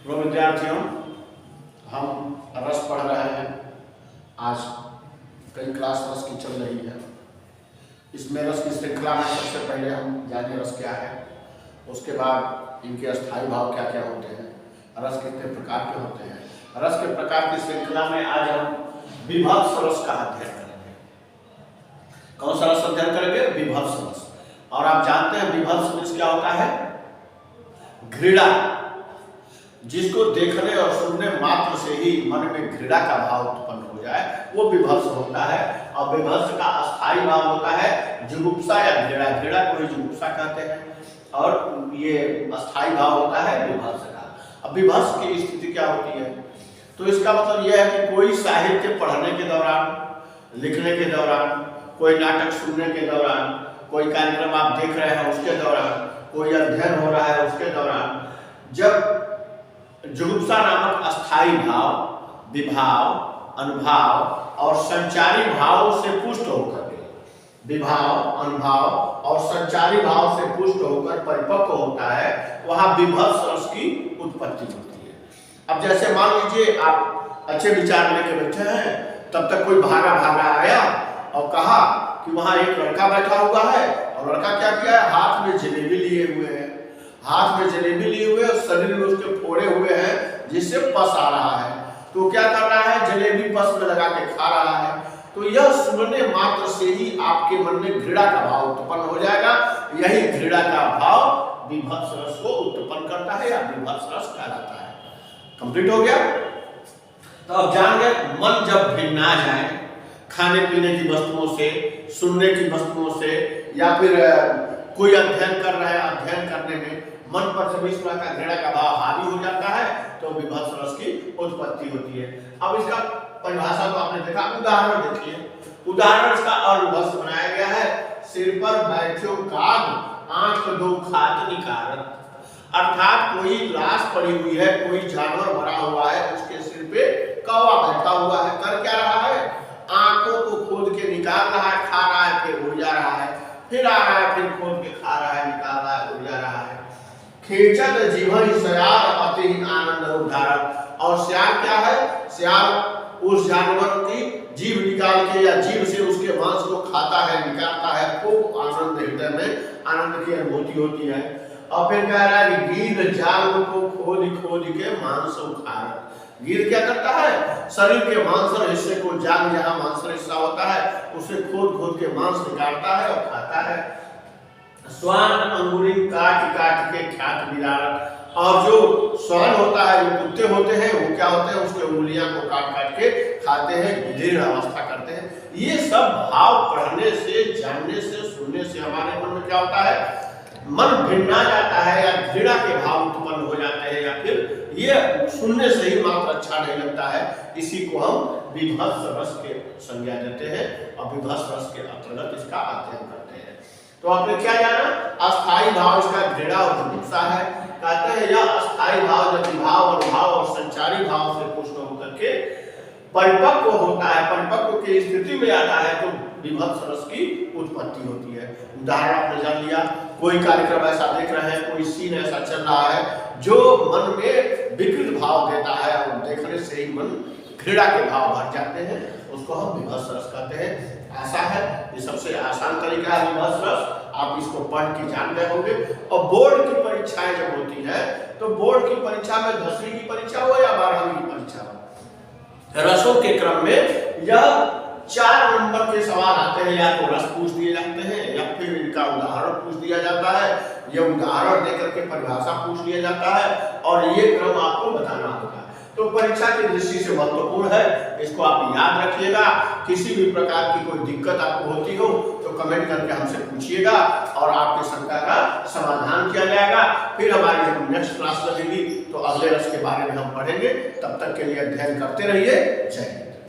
प्रिय विद्यार्थियों, हम रस पढ़ रहे हैं। आज कई क्लास रस की चल रही है। इसमें रस की श्रृंखला में सबसे पहले हम जाने रस क्या है, उसके बाद इनके अस्थायी भाव क्या क्या होते हैं, रस कितने प्रकार के होते हैं। रस के प्रकार की श्रृंखला में आज हम विभत्स रस का अध्ययन करेंगे। कौन सा रस अध्ययन करेंगे? विभत्स रस। और आप जानते हैं विभत्स रस क्या होता है? घृणा। जिसको देखने और सुनने मात्र से ही मन में घृणा का भाव उत्पन्न हो जाए वो विभत्स होता है। और विभत्स का अस्थायी भाव होता है जुगुप्सा या घृणा। घृणा को ही जुगुप्सा कहते हैं और ये अस्थायी भाव होता है विभत्स का। अब विभत्स की स्थिति क्या होती है? तो इसका मतलब यह है कि कोई साहित्य पढ़ने के दौरान, लिखने के दौरान, कोई नाटक सुनने के दौरान, कोई कार्यक्रम आप देख रहे हैं उसके दौरान, कोई अध्ययन हो रहा है उसके दौरान, जब जुगुप्सा नामक अस्थायी भाव, विभाव, अनुभाव और संचारी भाव से पुष्ट होकर विभाव, अनुभाव और संचारी भाव से पुष्ट होकर परिपक्व होता है, वहां विभत्स रस की उत्पत्ति होती है। अब जैसे मान लीजिए आप अच्छे विचार लेके बैठे हैं, तब तक कोई भागा भागा आया और कहा कि वहां एक लड़का बैठा हुआ है और लड़का क्या किया है, हाथ में जलेबी लिए हुए है, हाथ में जलेबी लिए हुए और शरीर में उसके फोड़े हुए हैं जिससे पस आ रहा है। तो क्या कर रहा है? जलेबी पस में लगा के खा रहा है। तो यह सुनने मात्र से ही आपके मन में घृणा का भाव उत्पन्न हो जाएगा। यही घृणा का भाव विभत्स रस को उत्पन्न करता है या विभत्स रस कहलाता है। कंप्लीट हो गया? तो अब जान गए, मन जब भिन्ना जाए खाने पीने की वस्तुओं से, सुनने की वस्तुओं से, या फिर कोई अध्ययन कर रहा है, अध्ययन करने में मन पर जब इस तरह का घृणा का भाव हावी हो जाता है तो विभत्स रस की उत्पत्ति होती है। अब इसका परिभाषा तो आपने देखा, उदाहरण देखिए। उदाहरण इसका और विभत्स बनाया गया है। सिर पर बैठो काग, आंख दो खात निकारत। अर्थात कोई लाश पड़ी हुई है, कोई जानवर मरा हुआ है, उसके सिर पे कौवा बैठा हुआ है। कर क्या रहा है? आंखों को खोद के निकाल रहा है, खा रहा है, फिर उड़ जा रहा है, फिर आ रहा है, फिर खोद के खा रहा है, निकाल रहा है, उड़ जा रहा है। खेचत जीवन सयार अति आनंद उद्धारक। और श्याल क्या है? श्याल उस जानवर की जीभ निकाल के या जीभ से उसके मांस को खाता है, निकालता है, खूब आनंद, हृदय में आनंद की अनुभूति होती है। और फिर कह रहा है कि गीध जाल को खोद खोद के मांस उखाड़। गीध क्या करता है? शरीर के मांसल हिस्से को, जाल जहां मांसल हिस्सा होता है उसे खोद खोद के मांस निकालता है और खाता है। स्वान अंगुरी काट काट के ख्यात विदारक। और जो स्वान होता है, जो कुत्ते होते हैं, वो क्या होते हैं? उसके उंगलियां को काट काट के खाते हैं, विदीर्ण अवस्था करते हैं। ये सब भाव पढ़ने से, जानने से, सुनने से हमारे मन में क्या होता है? मन भिन्ना जाता है या घृणा के भाव उत्पन्न हो जाते हैं, या फिर ये सुनने से ही मात्र अच्छा नहीं लगता है। इसी को हम विभत्स रस के संज्ञा देते हैं और विभत्स रस के अंतर्गत इसका अध्ययन करते हैं। तो आपने क्या जाना? अस्थायी भाव इसका घृणा और जुगुप्सा है। कहते हैं यह अस्थायी भाव जब विभाव, अनुभाव और संचारी भाव से पुष्ट होकर के परिपक्व होता है, परिपक्व की स्थिति में आता है, तो विभत्स रस की उत्पत्ति होती है। उदाहरण आपने जान लिया, कोई कार्यक्रम ऐसा देख रहे हैं, कोई सीन ऐसा चल रहा है जो मन में विकृत भाव देता है और देखने से ही मन घृणा के भाव भर जाते हैं, उसको हम विभत्स रस कहते हैं। आशा है ये सबसे आसान तरीका है विभत्स रस, आप इसको पढ़ के जान गए होंगे। और बोर्ड की परीक्षाएं जब होती है तो बोर्ड की परीक्षा में 10वीं की परीक्षा हो या 12वीं की परीक्षा हो, रसों के क्रम में यह 4 नंबर के सवाल आते हैं। या तो रस पूछ दिए जाते हैं या फिर इनका उदाहरण पूछ दिया जाता है, या उदाहरण देकर के परिभाषा पूछ लिया जाता है और ये क्रम आपको बताना होगा। तो परीक्षा की दृष्टि से महत्वपूर्ण है, इसको आप याद रखिएगा। किसी भी प्रकार की कोई दिक्कत आपको होती हो तो कमेंट करके हमसे पूछिएगा और आपके शंका का समाधान किया जाएगा। फिर हमारी जब नेक्स्ट क्लास लगेगी तो अगले रस के बारे में हम पढ़ेंगे। तब तक के लिए अध्ययन करते रहिए। जय हिंद।